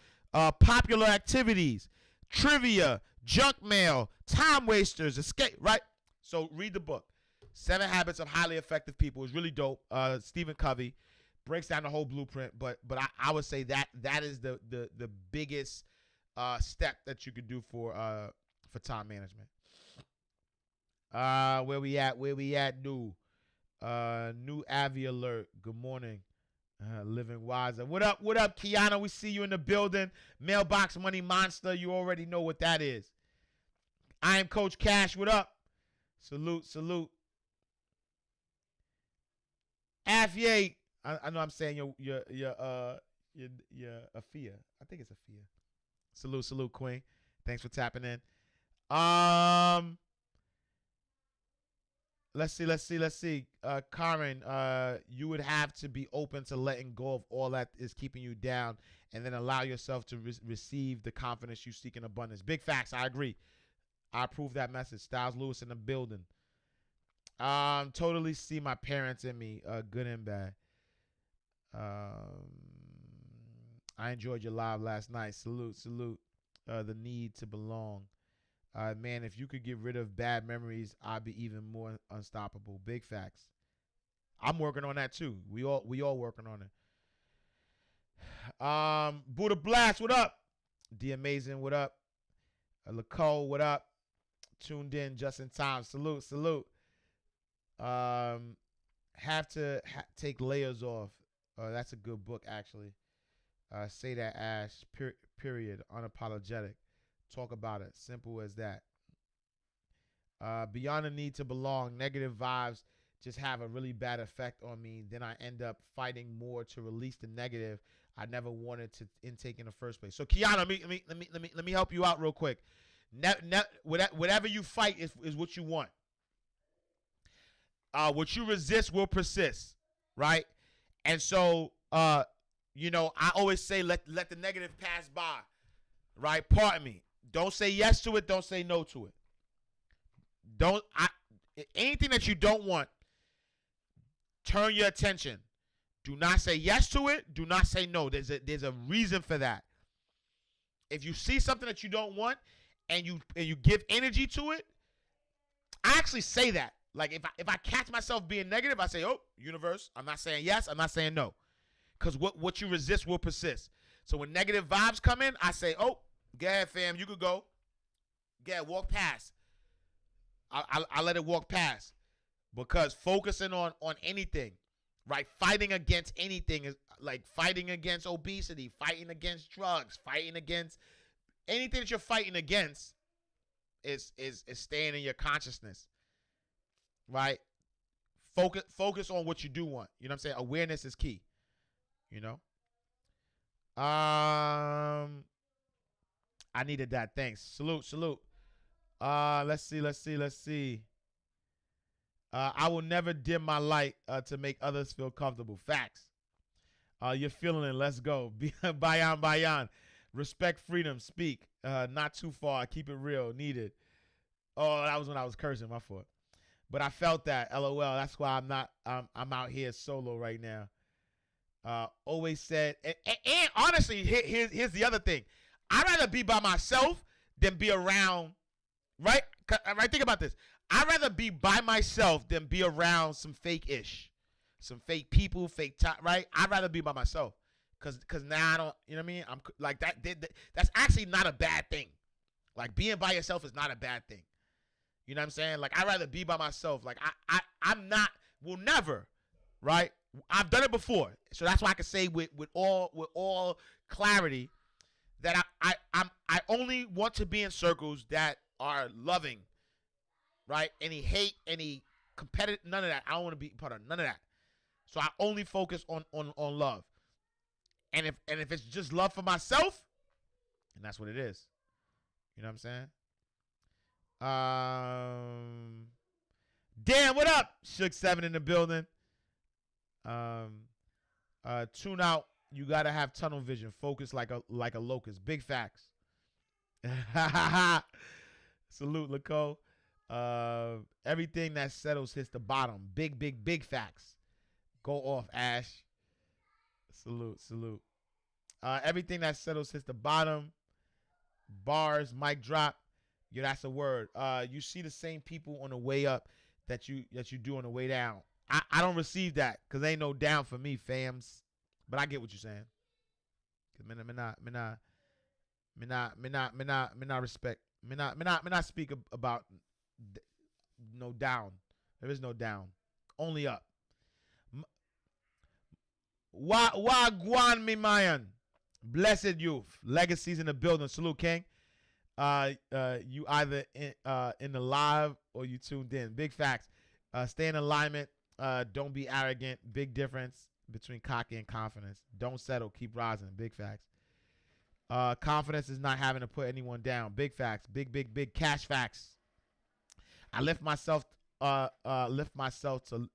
popular activities, trivia, junk mail, time wasters, escape, right? So read the book. 7 Habits of Highly Effective People is really dope. Stephen Covey breaks down the whole blueprint, but I would say that is the biggest step that you could do for time management. Where we at? New Avi alert. Good morning. Living wiser. What up, Kiana? We see you in the building. Mailbox Money Monster. You already know what that is. I am Coach Cash. What up? Salute. Afia. I know I'm saying your Afia. I think it's Afia. Salute, Queen. Thanks for tapping in. Let's see. Karen, you would have to be open to letting go of all that is keeping you down, and then allow yourself to receive the confidence you seek in abundance. Big facts. I agree. I approve that message. Styles Lewis in the building. Totally see my parents in me, good and bad. I enjoyed your live last night. Salute. The need to belong. Man, if you could get rid of bad memories, I'd be even more unstoppable. Big facts. I'm working on that too. We all working on it. Buddha Blast, what up? The Amazing, what up? Lacole, what up? Tuned in just in time. Salute. Have to take layers off. That's a good book, actually. Say that, Ash. Period. Unapologetic. Talk about it. Simple as that. Beyond the need to belong, negative vibes just have a really bad effect on me. Then I end up fighting more to release the negative I never wanted to intake in the first place. So Kiana, let me help you out real quick. Whatever you fight is what you want. What you resist will persist, right? And so, I always say let the negative pass by, right? Pardon me. Don't say yes to it. Don't say no to it. Anything that you don't want, turn your attention. Do not say yes to it. Do not say no. There's a reason for that. If you see something that you don't want and you give energy to it, I actually say that. Like if I catch myself being negative, I say, "Oh, universe, I'm not saying yes, I'm not saying no." Cuz what you resist will persist. So when negative vibes come in, I say, "Oh, go ahead, fam, you could go. Go ahead, walk past." I let it walk past because focusing on anything, right? Fighting against anything is like fighting against obesity, fighting against drugs, fighting against anything that you're fighting against is staying in your consciousness, right? Focus on what you do want. You know what I'm saying? Awareness is key. You know. I needed that. Thanks. Salute. Let's see. I will never dim my light to make others feel comfortable. Facts. You're feeling it. Let's go. Bayan. Respect freedom. Speak. Not too far. Keep it real. Needed. Oh, that was when I was cursing. My fault. But I felt that. LOL. That's why I'm not. I'm out here solo right now. Always said. And honestly, here's the other thing. I'd rather be by myself than be around. Right? Right. Think about this. I'd rather be by myself than be around some fake-ish, some fake people, fake time, right? I'd rather be by myself because now I don't, you know what I mean? I'm like that. That's actually not a bad thing. Like being by yourself is not a bad thing. You know what I'm saying? Like I'd rather be by myself. Like I'm not, will never, right? I've done it before, so that's why I can say with all clarity that I only want to be in circles that are loving. Right? Any hate, any competitive, none of that. I don't want to be part of none of that. So I only focus on love. And if it's just love for myself, and that's what it is. You know what I'm saying? Damn, what up? Shook 7 in the building. Tune out. You gotta have tunnel vision. Focus like a locust. Big facts. Salute, Laco. Everything that settles hits the bottom. Big facts. Go off, Ash. Salute. Everything that settles hits the bottom. Bars, mic drop. Yeah, that's a word. You see the same people on the way up that you do on the way down. I don't receive that because ain't no down for me, fams. But I get what you're saying. Cause me not respect. Me not speak about no down. There is no down. Only up. Wagwan mi mayan. Blessed youth. Legacies in the building. Salute, King. You either in the live or you tuned in. Big facts. Stay in alignment. Don't be arrogant. Big difference between cocky and confidence. Don't settle. Keep rising. Big facts. Confidence is not having to put anyone down. Big facts. Big cash facts. I lift myself to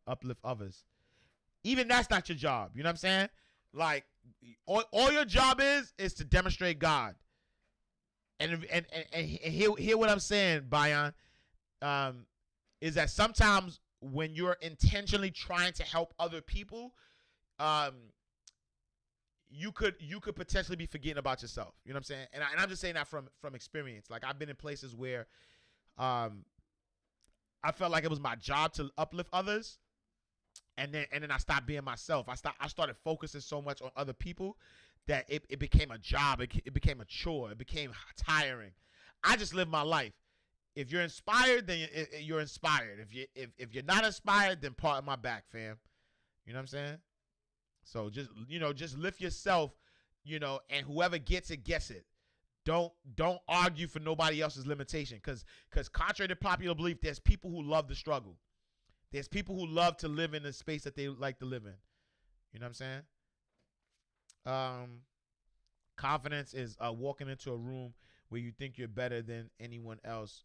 uplift others. Even that's not your job. You know what I'm saying? Like all your job is to demonstrate God. And hear what I'm saying, Bayan. Is that sometimes when you're intentionally trying to help other people, you could potentially be forgetting about yourself. You know what I'm saying? And I'm just saying that from experience. Like I've been in places where I felt like it was my job to uplift others, and then I stopped being myself. I started focusing so much on other people that it became a job. It became a chore. It became tiring. I just live my life. If you're inspired, then you're inspired. If you're not inspired, then part of my back, fam. You know what I'm saying? So just lift yourself, and whoever gets it gets it. Don't argue for nobody else's limitation, because contrary to popular belief, there's people who love the struggle. There's people who love to live in the space that they like to live in. You know what I'm saying? Confidence is walking into a room where you think you're better than anyone else.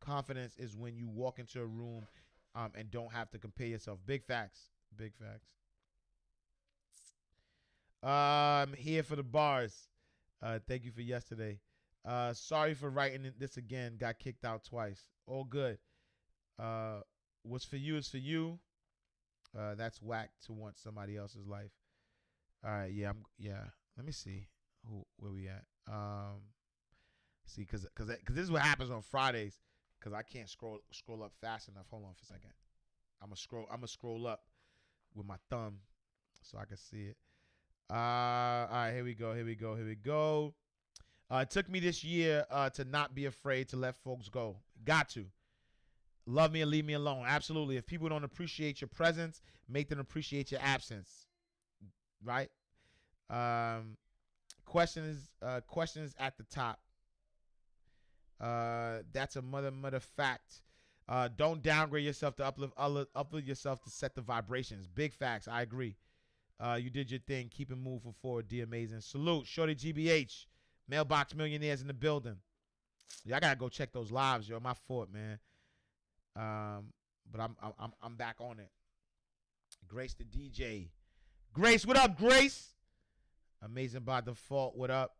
Confidence is when you walk into a room and don't have to compare yourself. Big facts. Here for the bars. Thank you for yesterday. Sorry for writing this again. Got kicked out twice. All good. What's for you is for you. That's whack to want somebody else's life. All right. Yeah. Let me see. Where we at? See, cause this is what happens on Fridays. Cause I can't scroll up fast enough. Hold on for a second. I'ma scroll up with my thumb so I can see it. All right, here we go. It took me this year to not be afraid to let folks go. Got to. Love me and leave me alone. Absolutely. If people don't appreciate your presence, make them appreciate your absence. Right? Questions at the top. That's a mother fact. Don't downgrade yourself to uplift yourself to set the vibrations. Big facts. I agree. You did your thing. Keep it moving forward. D amazing. Salute. Shorty GBH. Mailbox millionaires in the building. Yeah, I gotta go check those lives, yo. My fault, man. But I'm back on it. Grace the DJ. Grace, what up, Grace? Amazing by default. What up?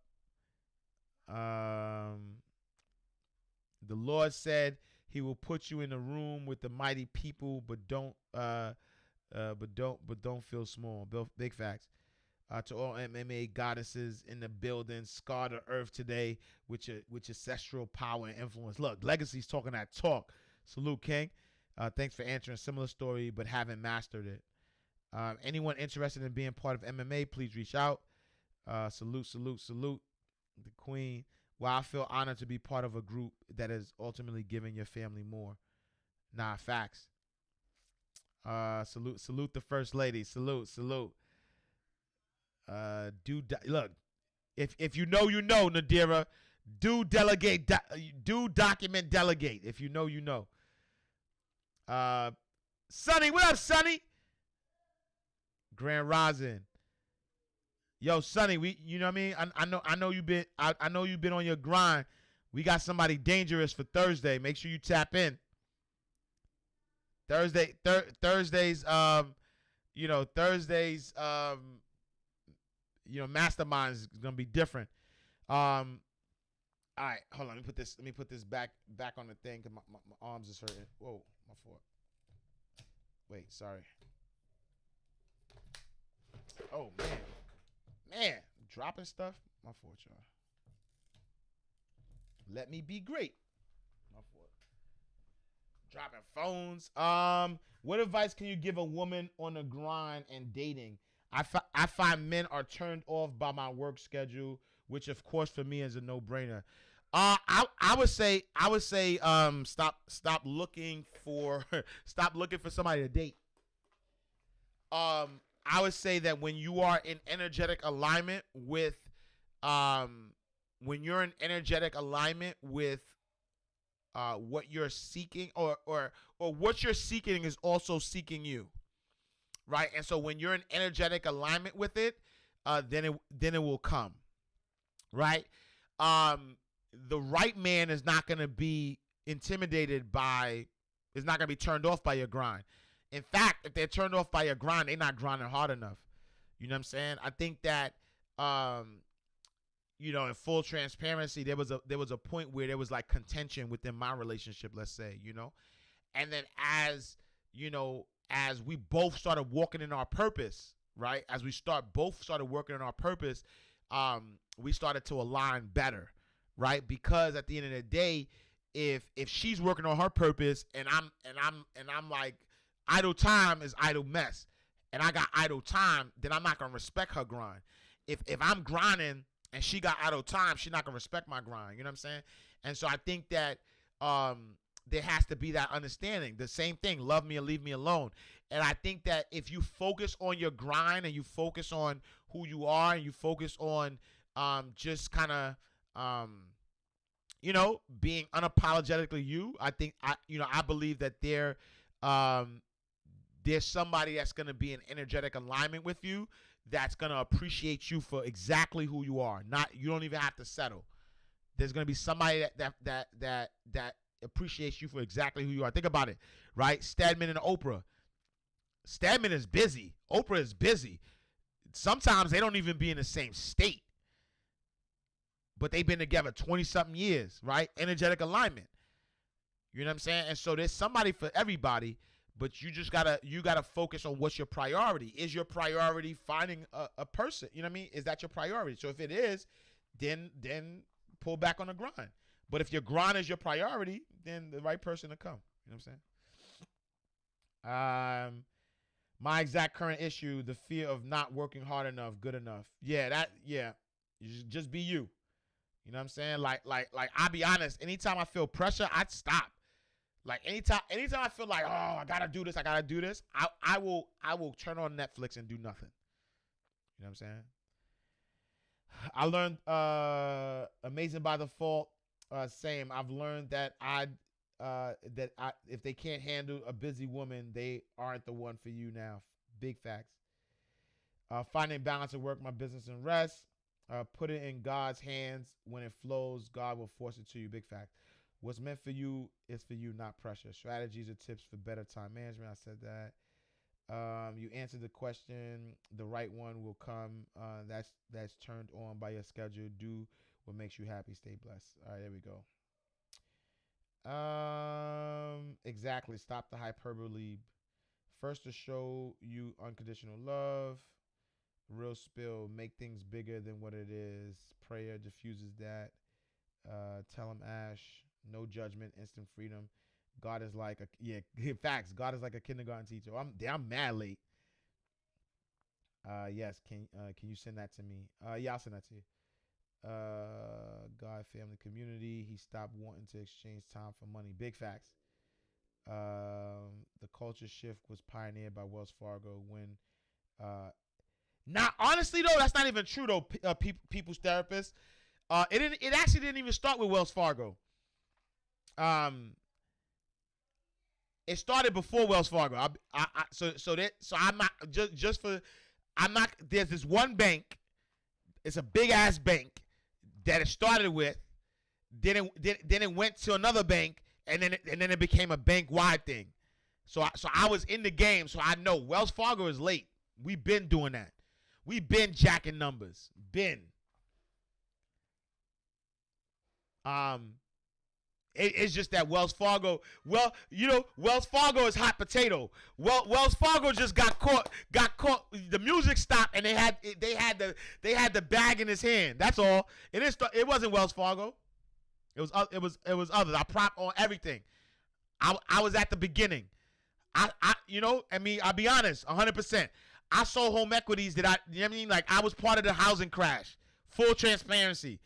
The Lord said He will put you in a room with the mighty people, but don't feel small. Big facts. To all MMA goddesses in the building, scar the earth today with your ancestral power and influence. Look, Legacy's talking that talk. Salute, King. Thanks for answering a similar story, but haven't mastered it. Anyone interested in being part of MMA, please reach out. Salute. The Queen. Well, I feel honored to be part of a group that is ultimately giving your family more. Nah, facts. Salute the First Lady. Salute. Look, if you know, Nadira. Do delegate. Do document delegate. If you know, you know. Sonny, what up, Sonny? Grand Rising. Yo, Sonny, you know what I mean? I know you've been on your grind. We got somebody dangerous for Thursday. Make sure you tap in. Thursdays, masterminds is gonna be different. All right, hold on. Let me put this back on the thing because my arms is hurting. Whoa, my fault. Wait, sorry. Oh man, dropping stuff. My fault, y'all. Let me be great. My fault. Dropping phones. What advice can you give a woman on the grind and dating? I find men are turned off by my work schedule, which of course for me is a no-brainer. I would say stop looking for somebody to date. I would say that when you are in energetic alignment with what you're seeking, or what you're seeking is also seeking you, right? And so when you're in energetic alignment with it, then it will come, right? The right man is not going to be intimidated by, is not going to be turned off by your grind. In fact, if they're turned off by your grind, they're not grinding hard enough. You know what I'm saying? I think that, in full transparency, there was a point where there was like contention within my relationship, let's say, and then as we both started walking in our purpose, right? As we both started working in our purpose, we started to align better, right? Because at the end of the day, if she's working on her purpose and I'm like, idle time is idle mess, and I got idle time, then I'm not gonna respect her grind. If I'm grinding and she got idle time, she's not gonna respect my grind. You know what I'm saying? And so I think that there has to be that understanding. The same thing, love me or leave me alone. And I think that if you focus on your grind and you focus on who you are and you focus on just kind of being unapologetically you, I think I believe that there's somebody that's going to be in energetic alignment with you, that's going to appreciate you for exactly who you are. You don't even have to settle. There's going to be somebody that appreciates you for exactly who you are. Think about it, right? Stedman and Oprah. Stedman is busy. Oprah is busy. Sometimes they don't even be in the same state, but they've been together 20-something years, right? Energetic alignment. You know what I'm saying? And so there's somebody for everybody. But you gotta focus on what's your priority. Is your priority finding a person? You know what I mean? Is that your priority? So if it is, then pull back on the grind. But if your grind is your priority, then the right person to come. You know what I'm saying? My exact current issue, the fear of not working hard enough, good enough. Yeah. You just be you. You know what I'm saying? Like I'll be honest, anytime I feel pressure, I'd stop. Like anytime I feel like, oh, I gotta do this, I will turn on Netflix and do nothing. You know what I'm saying? I learned Amazing by Default. Same. I've learned that if they can't handle a busy woman, they aren't the one for you now. Big facts. Finding balance at work, my business, and rest. Put it in God's hands. When it flows, God will force it to you. Big fact. What's meant for you is for you, not pressure. Strategies or tips for better time management. I said that. You answered the question. The right one will come. That's turned on by your schedule. Do what makes you happy. Stay blessed. All right, there we go. Exactly. Stop the hyperbole. First to show you unconditional love. Real spill. Make things bigger than what it is. Prayer diffuses that. Tell him Ash. No judgment. Instant freedom. God is like facts. God is like a kindergarten teacher. I'm mad late. Yes. Can you send that to me? Yeah, I'll send that to you. God, family, community. He stopped wanting to exchange time for money. Big facts. The culture shift was pioneered by Wells Fargo when. Not honestly though, that's not even true though. People's therapist. It actually didn't even start with Wells Fargo. It started before Wells Fargo. I'm not just for. I'm not. There's this one bank. It's a big ass bank that it started with. Then it went to another bank, and then it became a bank wide thing. So I was in the game, so I know Wells Fargo is late. We've been doing that. We've been jacking numbers. It's just that Wells Fargo. Well, Wells Fargo is hot potato. Wells Fargo just got caught. The music stopped, and they had the bag in his hand. That's all. It wasn't Wells Fargo. It was others. I prop on everything. I was at the beginning. I'll be honest, 100%. I sold home equities that you know what I mean? Like I was part of the housing crash. Full transparency.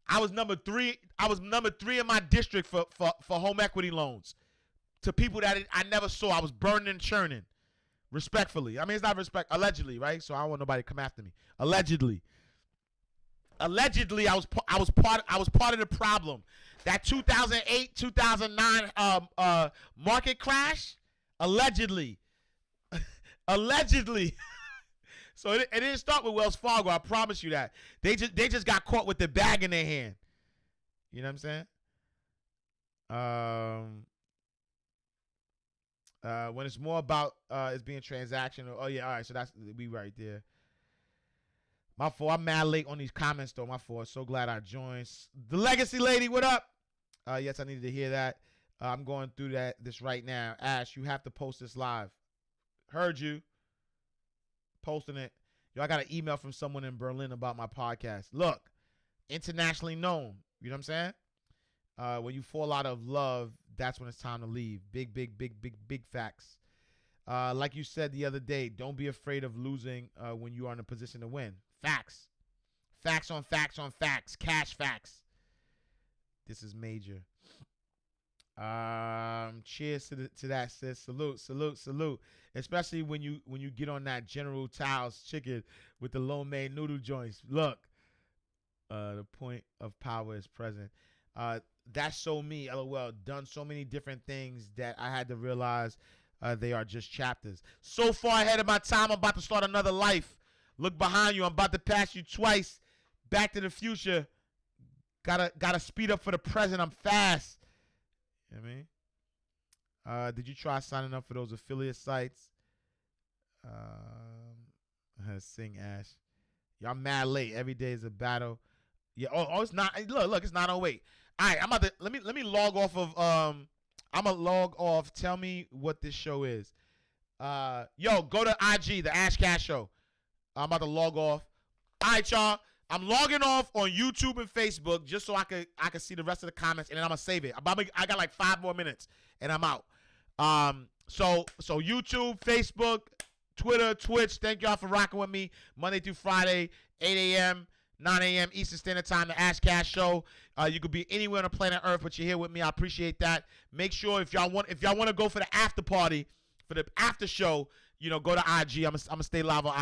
I was number 3 in my district for home equity loans to people that I never saw. I was burning and churning. Respectfully. I mean, it's not respect. Allegedly, right? So I don't want nobody to come after me. Allegedly, I was part of the problem. That 2008, 2009 market crash, allegedly. Allegedly. So it didn't start with Wells Fargo. I promise you that. They just got caught with the bag in their hand. You know what I'm saying? When it's more about it's being transactional. Oh yeah, all right. So we right there. My fault. I'm mad late on these comments though. My fault. So glad I joined. The Legacy Lady, what up? Yes, I needed to hear that. I'm going through this right now. Ash, you have to post this live. Heard you. Posting it. Yo, I got an email from someone in Berlin about my podcast. Look, internationally known. You know what I'm saying? When you fall out of love, that's when it's time to leave. Big facts. Like you said the other day, don't be afraid of losing when you are in a position to win. Facts. Facts on facts on facts. Cash facts. This is major. Cheers to that, sis. Salute. Especially when you get on that General Tso's chicken with the lo mein noodle joints. Look, the point of power is present. That's so me. LOL. Done so many different things that I had to realize they are just chapters. So far ahead of my time, I'm about to start another life. Look behind you. I'm about to pass you twice. Back to the future. Gotta speed up for the present. I'm fast. You know what I mean? Did you try signing up for those affiliate sites? Sing Ash. Y'all mad late. Every day is a battle. Yeah. Oh, it's not. Look, it's 9:08. All right, I'm about to let me log off of I'm going to log off. Tell me what this show is. Yo, go to IG, the Ashcast Show. I'm about to log off. All right, y'all. I'm logging off on YouTube and Facebook just so I could see the rest of the comments, and then I'm going to save it. I got like 5 more minutes, and I'm out. So YouTube, Facebook, Twitter, Twitch, thank y'all for rocking with me Monday through Friday, 8 a.m., 9 a.m. Eastern Standard Time, the Ashcast Show. You could be anywhere on the planet Earth, but you're here with me. I appreciate that. Make sure if y'all want to go for the after party, for the after show, go to IG. I'm gonna stay live on